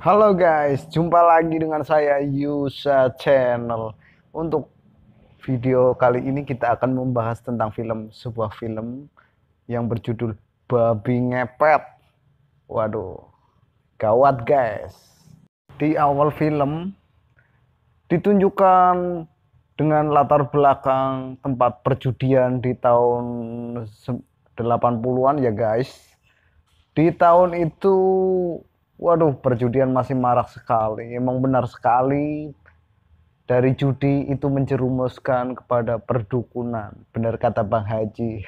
Halo guys, jumpa lagi dengan saya Yusa Channel. Untuk video kali ini kita akan membahas tentang sebuah film yang berjudul Babi Ngepet. Waduh, gawat guys. Di awal film ditunjukkan dengan latar belakang tempat perjudian di tahun 80-an ya guys. Di tahun itu, waduh, perjudian masih marak sekali. Emang benar sekali, dari judi itu menjerumuskan kepada perdukunan. Benar kata Bang Haji.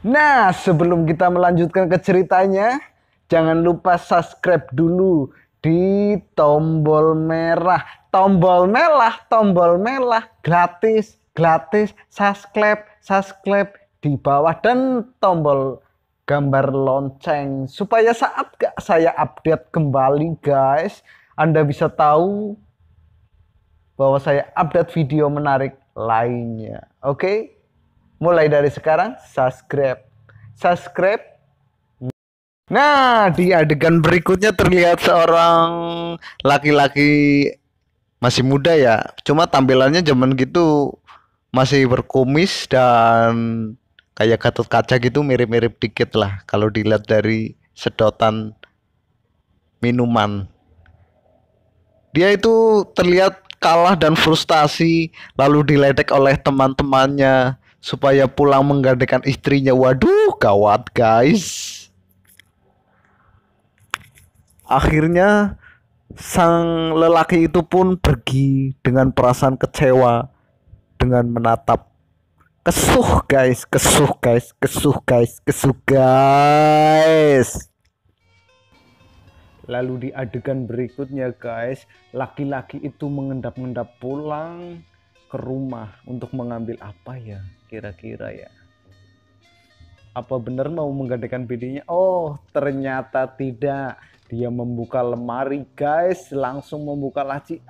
Nah, sebelum kita melanjutkan ke ceritanya, jangan lupa subscribe dulu di tombol merah. Tombol merah, gratis, gratis, subscribe di bawah dan tombol gambar lonceng supaya saat saya update kembali guys, Anda bisa tahu bahwa saya update video menarik lainnya. Oke? Mulai dari sekarang subscribe. Nah, di adegan berikutnya terlihat seorang laki-laki masih muda ya. Cuma tampilannya zaman gitu masih berkumis dan kayak Gatot Kaca gitu, mirip-mirip dikit lah kalau dilihat dari sedotan minuman. Dia itu terlihat kalah dan frustasi, lalu diledek oleh teman-temannya supaya pulang menggantikan istrinya. Waduh, gawat guys. Akhirnya sang lelaki itu pun pergi dengan perasaan kecewa dengan menatap kesuh guys. Lalu di adegan berikutnya guys, laki-laki itu mengendap-endap pulang ke rumah untuk mengambil apa ya kira-kira ya. Apa benar mau menggantikan bininya? Oh, ternyata tidak. Dia membuka lemari guys, langsung membuka laci.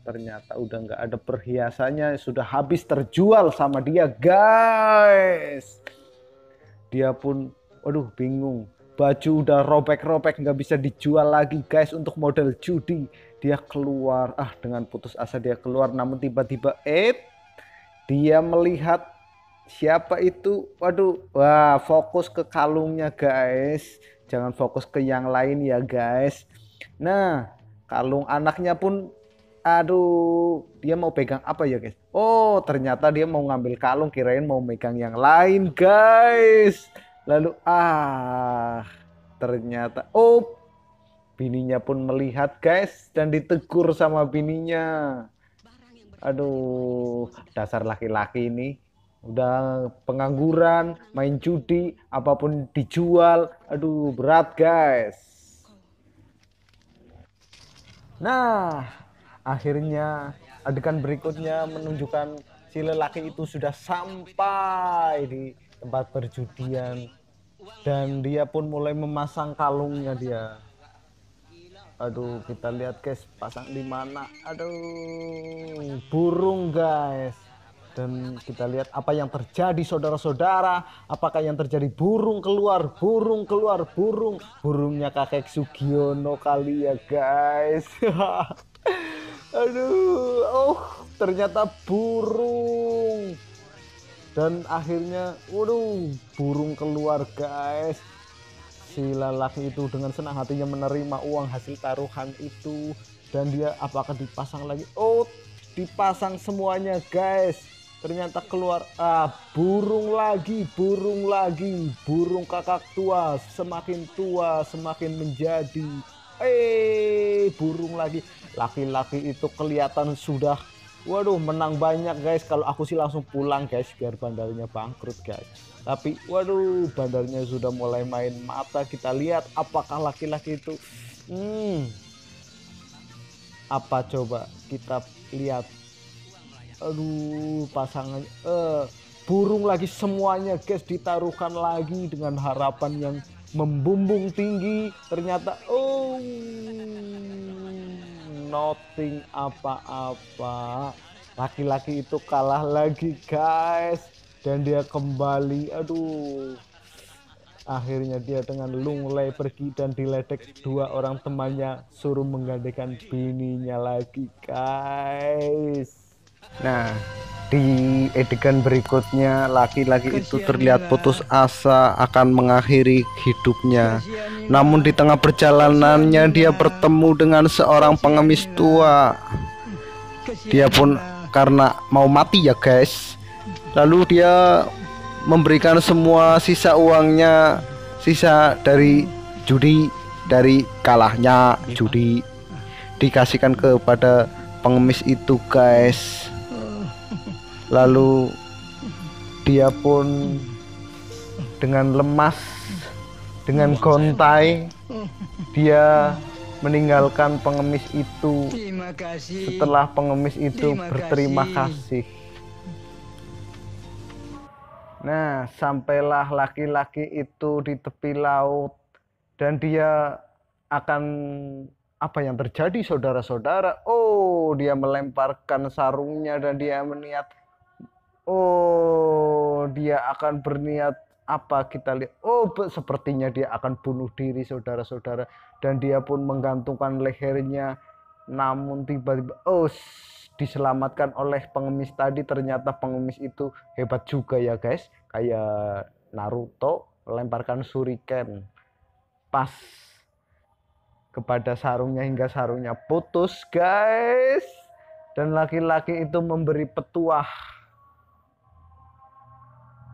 Ternyata udah nggak ada perhiasannya, sudah habis terjual sama dia guys. Dia pun, waduh, bingung. Baju udah robek-robek, nggak bisa dijual lagi guys untuk modal judi. Dia keluar, dengan putus asa dia keluar. Namun tiba-tiba, dia melihat siapa itu. Waduh, wah, fokus ke kalungnya guys. Jangan fokus ke yang lain ya guys. Nah, kalung anaknya pun, aduh, dia mau pegang apa ya guys? Oh, ternyata dia mau ngambil kalung, kirain mau megang yang lain guys. Lalu ternyata bininya pun melihat guys dan ditegur sama bininya. Aduh, dasar laki-laki ini udah pengangguran, main judi, apapun dijual. Aduh, berat guys. Nah, akhirnya adegan berikutnya menunjukkan si lelaki itu sudah sampai di tempat perjudian dan dia pun mulai memasang kalungnya dia. Aduh, kita lihat guys, pasang di mana? Aduh, burung guys. Dan kita lihat apa yang terjadi saudara-saudara. Apakah yang terjadi? Burung keluar, burungnya kakek Sugiono kali ya guys. Aduh, ternyata burung. Dan akhirnya, waduh, burung keluar guys. Si lelaki itu dengan senang hatinya menerima uang hasil taruhan itu. Dan dia apakah dipasang lagi? Oh, dipasang semuanya guys. Ternyata keluar burung lagi. Burung kakak tua semakin menjadi. Burung lagi. Laki-laki itu kelihatan sudah, waduh, menang banyak guys. Kalau aku sih langsung pulang guys biar bandarnya bangkrut guys. Tapi waduh, bandarnya sudah mulai main mata. Kita lihat apakah laki-laki itu apa coba kita lihat. Aduh, pasangan burung lagi semuanya guys ditaruhkan lagi dengan harapan yang membumbung tinggi. Ternyata nothing apa-apa. Laki-laki itu kalah lagi guys dan dia kembali. Aduh, Akhirnya dia dengan lunglai pergi dan diledek dua orang temannya, suruh menggantikan bininya lagi, guys. Nah, di adegan berikutnya laki-laki itu terlihat putus asa akan mengakhiri hidupnya. Namun di tengah perjalanannya dia bertemu dengan seorang pengemis tua. Dia pun karena mau mati ya guys, lalu dia memberikan semua sisa uangnya, sisa dari judi, dari kalahnya judi, dikasihkan kepada pengemis itu guys. Lalu dia pun dengan lemas, dengan gontai, dia meninggalkan pengemis itu. Setelah pengemis itu berterima kasih. Nah, sampailah laki-laki itu di tepi laut dan dia akan apa yang terjadi saudara-saudara? Oh, dia melemparkan sarungnya dan dia berniat. Oh, dia akan berniat apa kita lihat? Oh, sepertinya dia akan bunuh diri saudara-saudara dan dia pun menggantungkan lehernya. Namun tiba-tiba diselamatkan oleh pengemis tadi. Ternyata pengemis itu hebat juga ya guys, kayak Naruto melemparkan shuriken pas kepada sarungnya hingga sarungnya putus guys. Dan laki-laki itu memberi petuah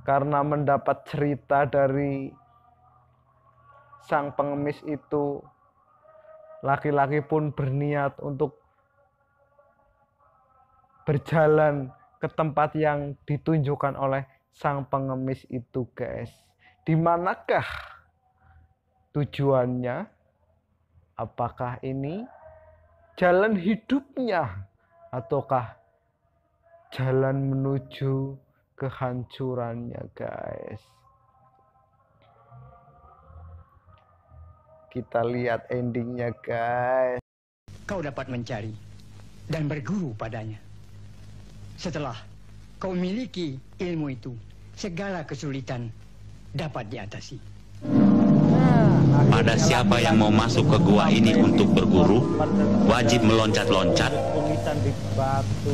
karena mendapat cerita dari sang pengemis itu. Laki-laki pun berniat untuk berjalan ke tempat yang ditunjukkan oleh sang pengemis itu guys. Di manakah tujuannya? Apakah ini jalan hidupnya ataukah jalan menuju kehancurannya guys? Kita lihat endingnya guys. Kau dapat mencari dan berguru padanya. Setelah kau miliki ilmu itu, segala kesulitan dapat diatasi. Pada siapa yang mau masuk ke gua ini untuk berguru, wajib meloncat-loncat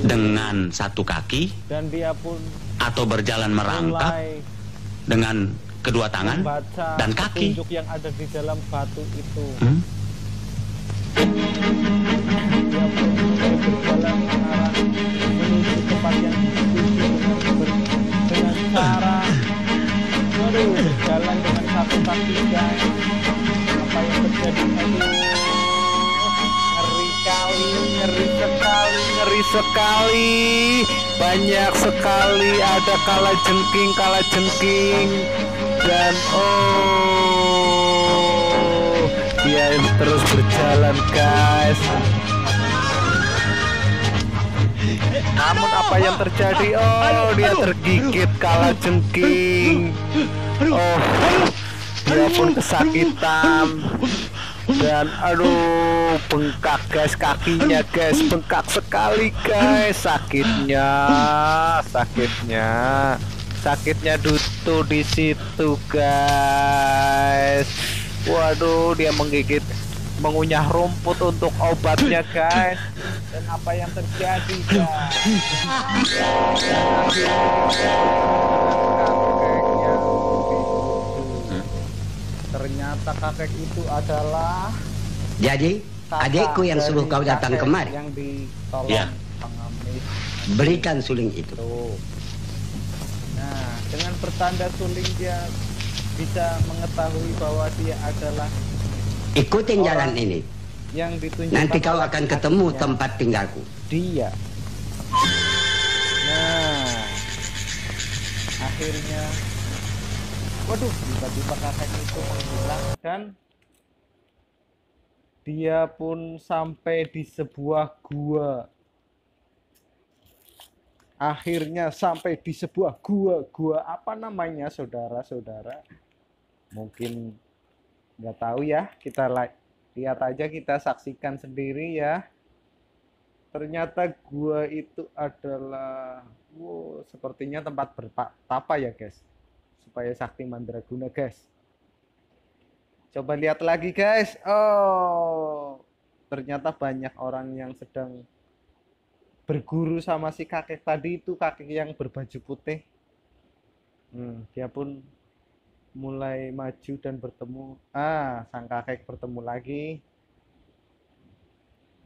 dengan satu kaki atau berjalan merangkak dengan kedua tangan dan kaki. Yang ada di dalam batu itu. Berjalan mengarah menuju tempat yang dengan cara berjalan dengan satu kaki guys. Apa yang terjadi? Ngeri sekali, banyak sekali, ada kalajengking dan dia terus berjalan guys. Namun apa yang terjadi? Dia tergigit kalajengking. Dia pun kesakitan dan bengkak guys kakinya guys, bengkak sekali guys, sakitnya dutu di situ guys. Waduh, dia mengunyah rumput untuk obatnya guys. Dan apa yang terjadi guys? Ternyata kakek itu adalah adikku yang suruh kau datang kemari. Yang ditolong ya. pengemis. Berikan suling itu. Nah, dengan pertanda suling dia bisa mengetahui bahwa dia adalah ikutin jalan ini. Yang ditunjukkan. Nanti kau akan ketemu tempat tinggalku. Dia. Nah, akhirnya, waduh, tiba-tiba kakek itu menghilang dan dia pun sampai di sebuah gua. Akhirnya sampai di sebuah gua. Gua apa namanya, saudara-saudara? Mungkin nggak tahu ya. Kita lihat aja, kita saksikan sendiri ya. Ternyata gua itu adalah sepertinya tempat bertapa ya guys, supaya sakti mandraguna guys. Coba lihat lagi guys. Oh, ternyata banyak orang yang sedang berguru sama si kakek tadi itu, kakek yang berbaju putih. Dia pun mulai maju dan bertemu. Sang kakek bertemu lagi.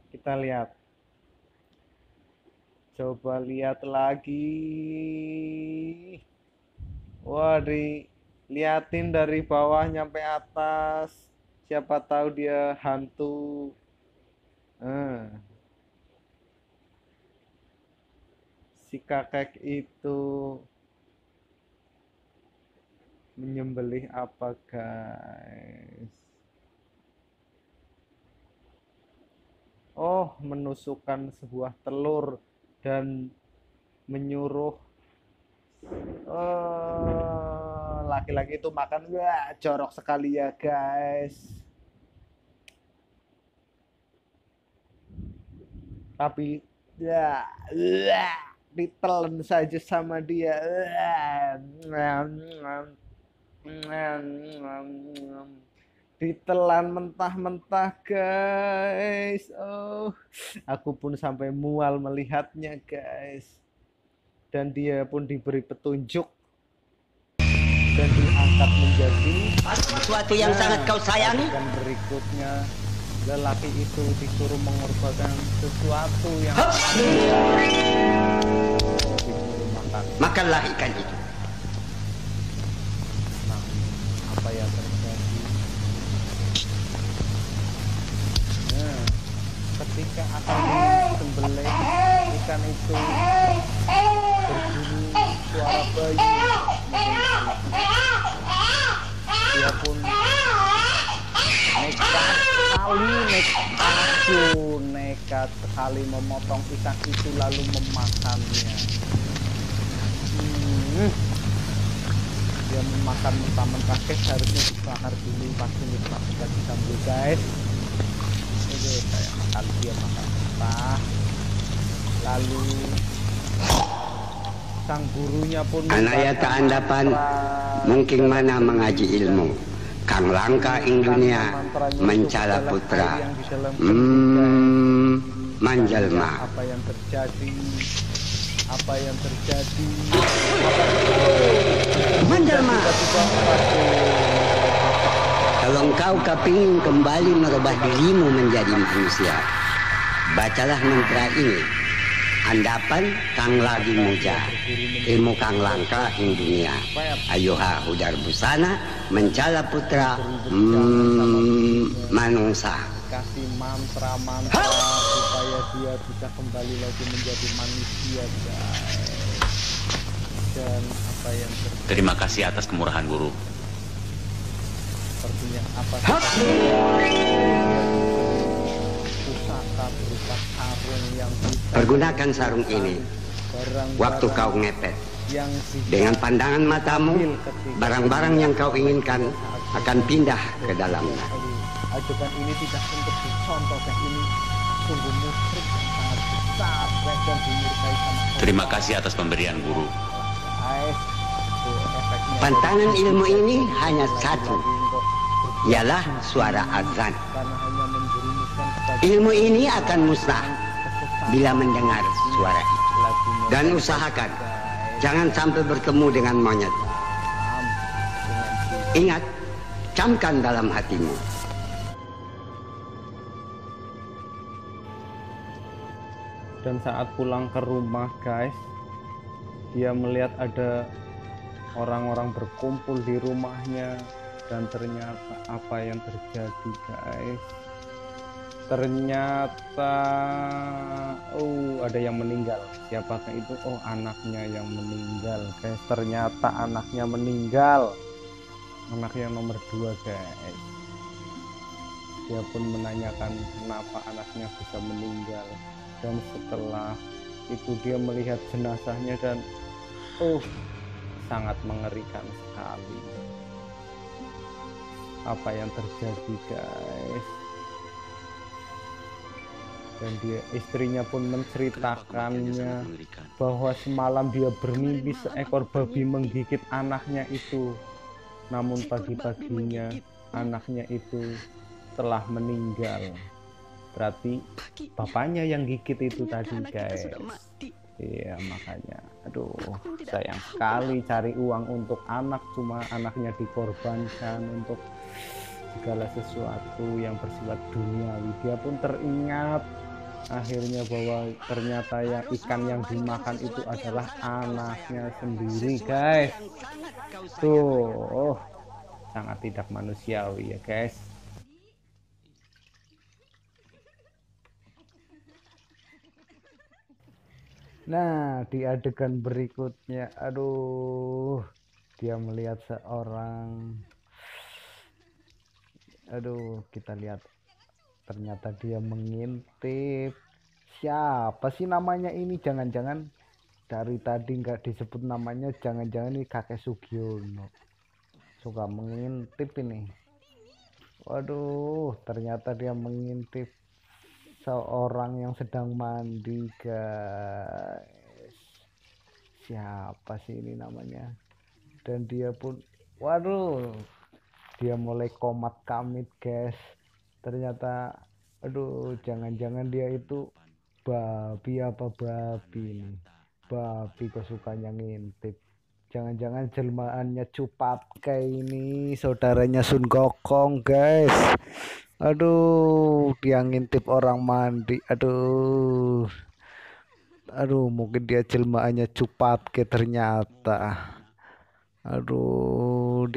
Kita lihat. Coba lihat lagi. Wah, diliatin dari bawah nyampe atas. Siapa tahu dia hantu. Si kakek itu menyembelih apa guys? Oh, menusukkan sebuah telur dan menyuruh laki-laki itu makan. Wah, jorok sekali ya guys. Tapi ya, ditelan saja sama dia. Ditelan mentah-mentah guys. Oh, aku pun sampai mual melihatnya guys. Dan dia pun diberi petunjuk dan diangkat menjadi sesuatu yang sangat kau sayangi. Dan berikutnya lelaki itu disuruh mengorbankan sesuatu yang makanlah ikan itu. Nah, apa yang terjadi? Nah, ketika akan disembelih, ikan itu berbunyi suara bayi. Dia pun nekat sekali memotong ikan itu lalu memakannya. Dia memakan mentah-mentah guys, harusnya dibakar dulu, pasti nikmat sudah disambung guys. Oke, saya makan, dia makan mentah. Lalu sang gurunya pun Anayata andapan mungkin mana mengaji ilmu. Kang langka ing dunia mencala putra manjalma. Apa yang terjadi? Manjalma. Kalau engkau kepingin kembali merubah dirimu menjadi manusia, bacalah mantra ini. Andapan kang lagi muja, ilmu kang langka ing dunia. Ayuha hudar busana mencala putra manungsa. Kasih mantra-mantra supaya dia bisa kembali lagi menjadi manusia guys. Dan apa yang terjadi? Terima kasih atas kemurahan guru. Sepertinya apa pusaka berupa sarung yang bisa Pergunakan sarung ini waktu kau ngepet. Dengan pandangan matamu, barang-barang yang kau inginkan akan pindah ke dalamnya. Ajakan ini tidak untuk dicontoh, ini sungguh musyrik yang sangat besar dan dimurkai sama Allah. Terima kasih atas pemberian guru. Pantangan ilmu ini hanya satu, ialah suara azan. Ilmu ini akan musnah bila mendengar suara itu. Dan usahakan jangan sampai bertemu dengan monyet. Ingat, camkan dalam hatimu. Dan saat pulang ke rumah guys, dia melihat ada orang-orang berkumpul di rumahnya. Dan ternyata apa yang terjadi guys, ternyata ada yang meninggal. Siapakah itu? Oh, anaknya yang meninggal guys. Ternyata anaknya meninggal, anak yang nomor 2 guys. Dia pun menanyakan kenapa anaknya bisa meninggal. Dan setelah itu dia melihat jenazahnya dan sangat mengerikan sekali. Apa yang terjadi guys? Dan istrinya pun menceritakannya bahwa semalam dia bermimpi seekor babi menggigit anaknya itu. Namun pagi-paginya anaknya itu telah meninggal. Berarti bapaknya yang gigit itu tadi, guys. Iya, makanya aduh, sayang sekali cari uang untuk anak, cuma anaknya dikorbankan untuk segala sesuatu yang bersifat duniawi. Dia pun teringat akhirnya bahwa ternyata yang ikan yang dimakan itu adalah anaknya sendiri, guys. Tuh, sangat tidak manusiawi ya, guys. Nah, di adegan berikutnya, aduh, dia melihat seorang, aduh, kita lihat ternyata dia mengintip. Siapa sih namanya ini? Jangan-jangan dari tadi nggak disebut namanya, jangan-jangan ini kakek Sugiono suka mengintip ini. Waduh, ternyata dia mengintip seorang yang sedang mandi, guys. Siapa sih ini namanya? Dan dia pun, waduh, dia mulai komat kamit, guys. Ternyata, aduh, jangan-jangan dia itu babi apa babi nih. Babi kok sukanya ngintip. Jangan-jangan jelmaannya Cupat kayak ini, saudaranya Sun Gokong, guys. Aduh, dia ngintip orang mandi. Aduh. Aduh, mungkin dia jelmaannya Cupat kayak ternyata. Aduh,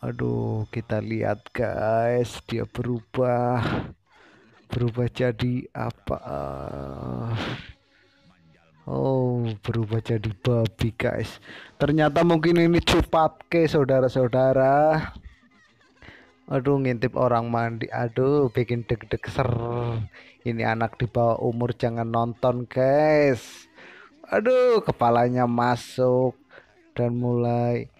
aduh, kita lihat, guys, dia berubah jadi apa? Oh, berubah jadi babi, guys. Ternyata mungkin ini Cupatke, saudara-saudara. Aduh, ngintip orang mandi. Aduh, bikin deg-deg ser. Ini anak di bawah umur jangan nonton, guys. Aduh, kepalanya masuk dan mulai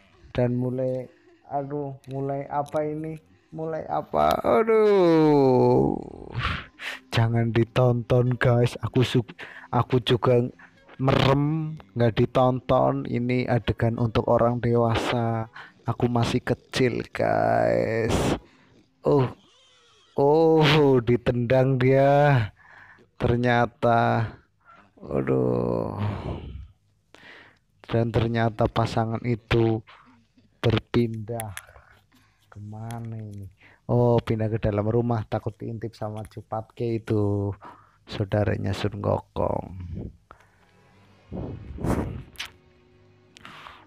aduh, mulai apa ini? Mulai apa? Aduh. Jangan ditonton, guys. Aku juga merem, nggak ditonton. Ini adegan untuk orang dewasa. Aku masih kecil, guys. Oh, oh, ditendang dia. Ternyata, aduh. Dan ternyata pasangan itu berpindah kemana ini? Oh, pindah ke dalam rumah, takut diintip sama Cupatke itu, saudaranya Sun Gokong.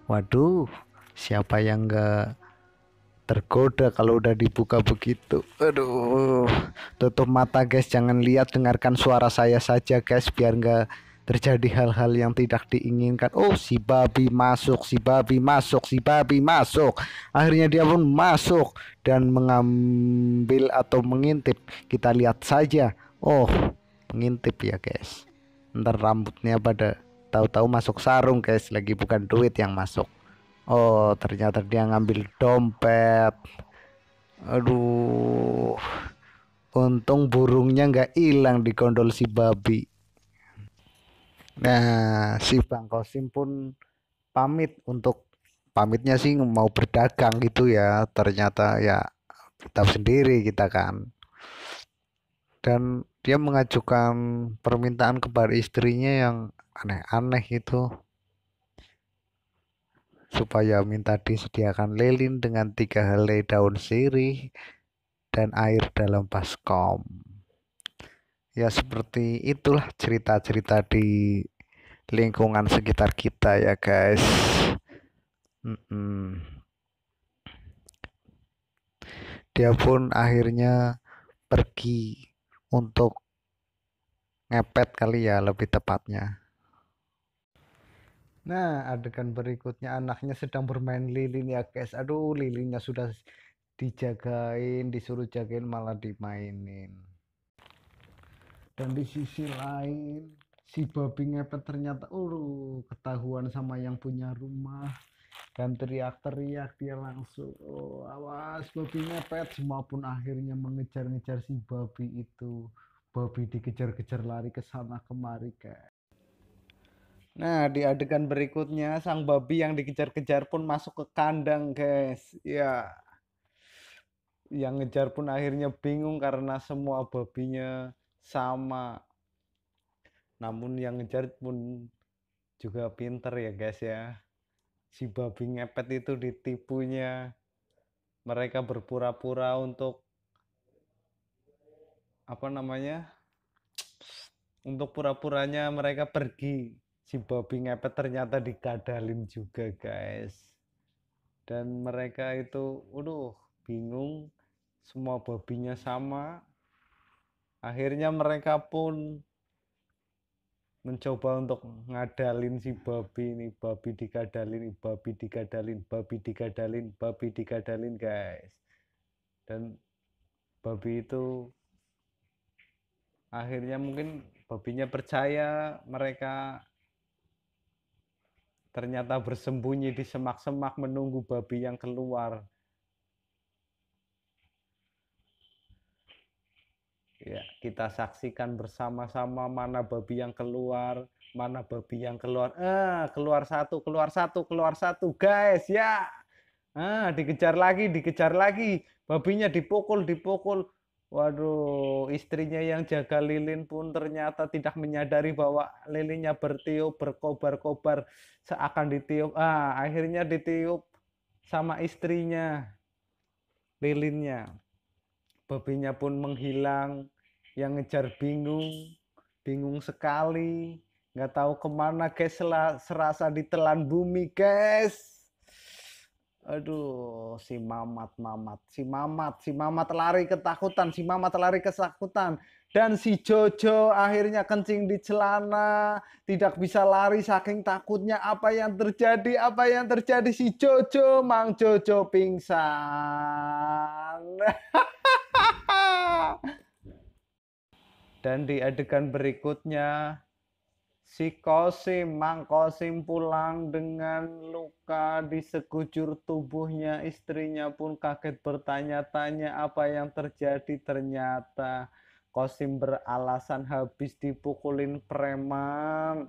Waduh, siapa yang gak tergoda kalau udah dibuka begitu? Aduh, tutup mata, guys, jangan lihat, dengarkan suara saya saja, guys, biar gak terjadi hal-hal yang tidak diinginkan. Oh, si babi masuk, si babi masuk, si babi masuk. Akhirnya dia pun masuk dan mengambil atau mengintip. Kita lihat saja. Oh, mengintip ya, guys. Ntar rambutnya pada tahu-tahu masuk sarung, guys, lagi bukan duit yang masuk. Oh, ternyata dia ngambil dompet. Aduh, untung burungnya nggak hilang di gondol si babi. Nah, si Bang Kosim pun pamitnya sih mau berdagang gitu ya. Ternyata ya tahu sendiri kita kan. Dan dia mengajukan permintaan kepada istrinya yang aneh-aneh itu, supaya minta disediakan lilin dengan 3 helai daun sirih dan air dalam baskom. Ya seperti itulah cerita-cerita di lingkungan sekitar kita ya, guys. Dia pun akhirnya pergi untuk ngepet kali ya, lebih tepatnya. Nah, adegan berikutnya anaknya sedang bermain lilin ya, guys. Aduh, lilinnya sudah dijagain, disuruh jagain malah dimainin. Dan di sisi lain, si babi ngepet ternyata ketahuan sama yang punya rumah dan teriak-teriak. Dia langsung, oh awas babi ngepet. Semua pun akhirnya mengejar-ngejar si babi itu. Babi dikejar-kejar lari ke sana kemari, guys. Nah, di adegan berikutnya sang babi yang dikejar-kejar pun masuk ke kandang, guys. Ya, yang ngejar pun akhirnya bingung karena semua babinya sama. Namun yang ngejar pun juga pinter ya, guys ya. Si babi ngepet itu ditipunya. Mereka berpura-pura untuk apa namanya? Untuk pura-puranya mereka pergi. Si babi ngepet ternyata dikadalin juga, guys. Dan mereka itu, bingung. Semua babinya sama. Akhirnya mereka pun mencoba untuk ngadalin si babi ini. Babi dikadalin, babi dikadalin, babi dikadalin, babi dikadalin, guys. Dan babi itu akhirnya mungkin babinya percaya mereka ternyata bersembunyi di semak-semak menunggu babi yang keluar. Ya, kita saksikan bersama-sama mana babi yang keluar, mana babi yang keluar. Keluar satu, keluar satu, keluar satu, guys, ya. Dikejar lagi, dikejar lagi. Babinya dipukul, dipukul. Waduh, istrinya yang jaga lilin pun ternyata tidak menyadari bahwa lilinnya bertiup, berkobar-kobar seakan ditiup. Akhirnya ditiup sama istrinya, lilinnya. Babinya pun menghilang, yang ngejar bingung, bingung sekali, nggak tahu kemana, guys, serasa ditelan bumi, guys. Aduh, si Mamat, si Mamat lari ketakutan, si Mamat lari ketakutan. Dan si Jojo akhirnya kencing di celana, tidak bisa lari saking takutnya. Apa yang terjadi? Apa yang terjadi? Si Jojo, Mang Jojo pingsan. Dan di adegan berikutnya, si Kosim, Mang Kosim pulang dengan luka di sekujur tubuhnya. Istrinya pun kaget bertanya-tanya apa yang terjadi. Ternyata Kosim beralasan habis dipukulin preman.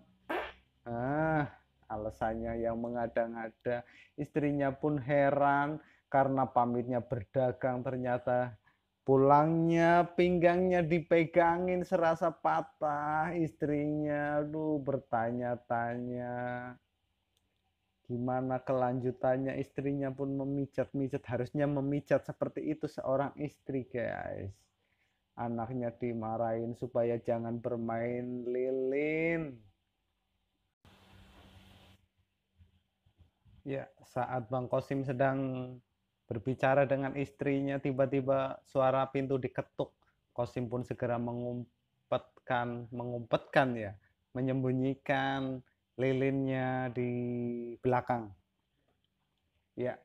Alasannya yang mengada-ngada. Istrinya pun heran karena pamitnya berdagang, ternyata pulangnya pinggangnya dipegangin serasa patah. Istrinya bertanya-tanya gimana kelanjutannya. Istrinya pun memijat-mijat, harusnya memijat seperti itu seorang istri, guys. Anaknya dimarahin supaya jangan bermain lilin. Ya, saat Bang Kosim sedang berbicara dengan istrinya, tiba-tiba suara pintu diketuk. Kosim pun segera mengumpetkan ya, menyembunyikan lilinnya di belakang. Ya,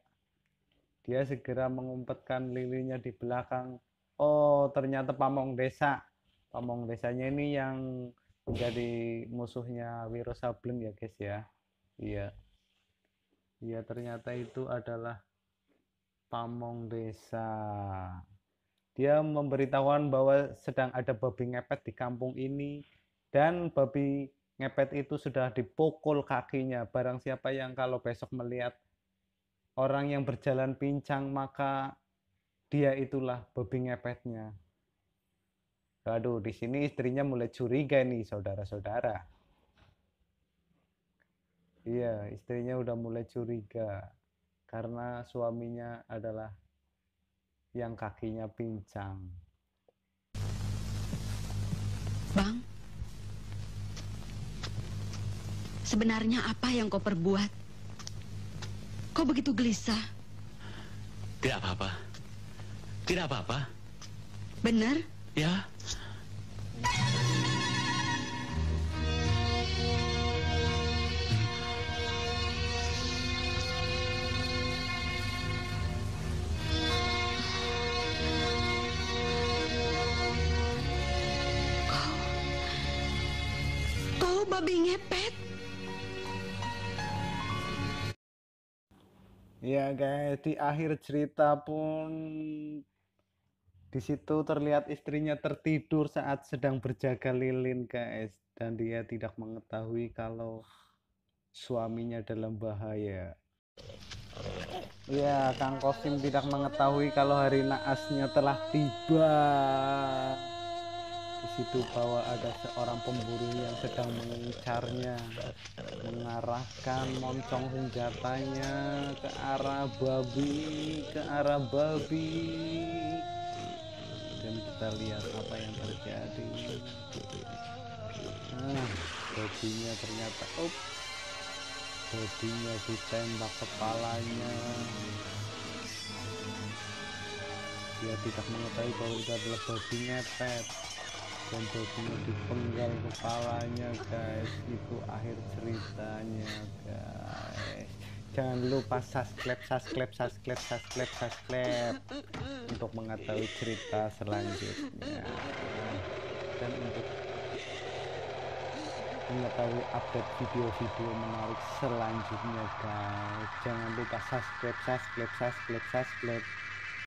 dia segera mengumpetkan lilinnya di belakang. Oh, ternyata pamong desa. Pamong desanya ini yang menjadi musuhnya Wiro Sableng ya, guys ya. Iya. Iya, ternyata itu adalah pamong desa. Dia memberitahukan bahwa sedang ada babi ngepet di kampung ini, dan babi ngepet itu sudah dipukul kakinya. Barang siapa yang kalau besok melihat orang yang berjalan pincang, maka dia itulah babi ngepetnya. Aduh, di sini istrinya mulai curiga nih, saudara-saudara. Iya, istrinya udah mulai curiga karena suaminya adalah yang kakinya pincang. Bang, sebenarnya apa yang kau perbuat? Kau begitu gelisah? Tidak apa-apa. Tidak apa-apa. Benar? Ya. Kau babi ngepet? Ya guys, di akhir cerita pun di situ terlihat istrinya tertidur saat sedang berjaga lilin, guys, dan dia tidak mengetahui kalau suaminya dalam bahaya. Ya, Kang Kosim tidak mengetahui kalau hari naasnya telah tiba. Di situ bahwa ada seorang pemburu yang sedang mengincarnya, mengarahkan moncong senjatanya ke arah babi, Dan kita lihat apa yang terjadi. Babinya ternyata babinya ditembak kepalanya. Dia tidak mengetahui bahwa itu adalah babi ngepet, dan babinya dipenggal kepalanya, guys. Itu akhir ceritanya, guys. Jangan lupa subscribe untuk mengetahui cerita selanjutnya, dan untuk mengetahui update video-video menarik selanjutnya, guys. Jangan lupa subscribe.